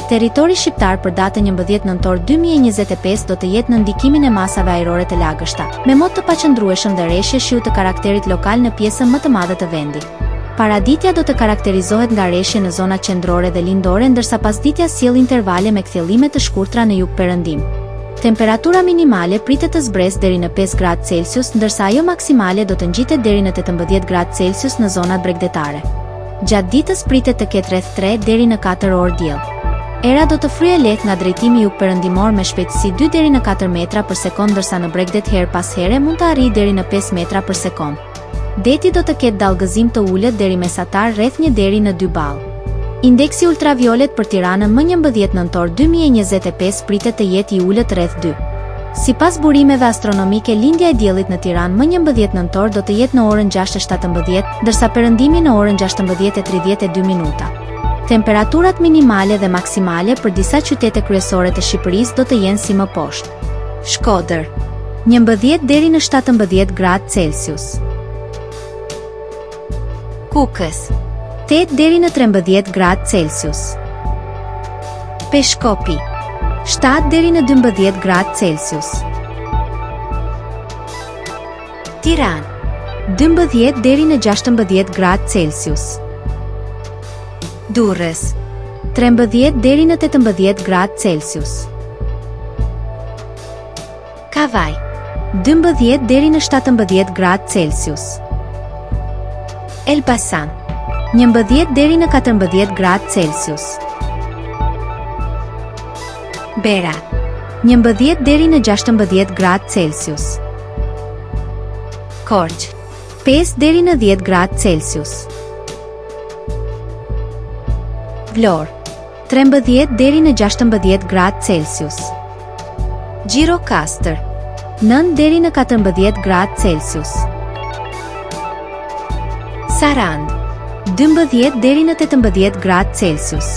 Territori shqiptar për datën 11 nëntor 2025 do të jetë në ndikimin e masave ajrore të lagështa, me mod të paqëndrueshëm dhe rreshje shiu të karakterit lokal në pjesën më të madhe të vendit. Paraditja do të karakterizohet nga rreshje në zonat qendrore dhe lindore, ndërsa pasditja sjell intervale me kthjellime të shkurtra në jug-perëndim. Temperatura minimale pritet të zbresë deri në 5 gradë Celsius, ndërsa ajo maksimale do të ngjitet deri në 18 gradë Celsius në zonat bregdetare. Gjatë ditës pritet të ketë rreth 3 deri në 4 orë diell. Era do të fryejë lehtë nga drejtimi jug-perëndimor me shpejtësi 2 deri në 4 metra për sekond, ndërsa në bregdet her pas here mund të arrijë deri në 5 metra për sekond. Deti do të ketë dallgëzim të ulët deri mesatar rreth 1 deri në 2 ball. Indeksi ultraviolet për Tiranën më 11 nëntor 2025 pritet të jetë i ulët rreth 2. Sipas burimeve astronomike, lindja e diellit në Tiranë më 11 nëntor do të jetë në orën 6:17, ndërsa perëndimi në orën 16:32 minuta. Temperaturat minimale dhe maksimale për disa qytete kryesore të Shqipërisë do të jenë si më poshtë. Shkodër, 11 deri në 17 gradë Celsius. Kukës, 8 deri në 13 gradë Celsius. Peshkopi, 7 deri në 12 gradë Celsius. Tiranë, 12 deri në 16 gradë Celsius. Durrës, 13 deri në 18 gradë Celsius. Kavaj, 12 deri në 17 gradë Celsius. Elbasan, 11 deri në 14 gradë Celsius. Berat, 11 deri në 16 gradë Celsius. Korçë, 5 deri në 10 gradë Celsius. Vlorë, 13 deri në 16 gradë Celsius. Gjirokastër, 9 deri në 14 gradë Celsius. Sarandë, 12 deri në 18 gradë Celsius.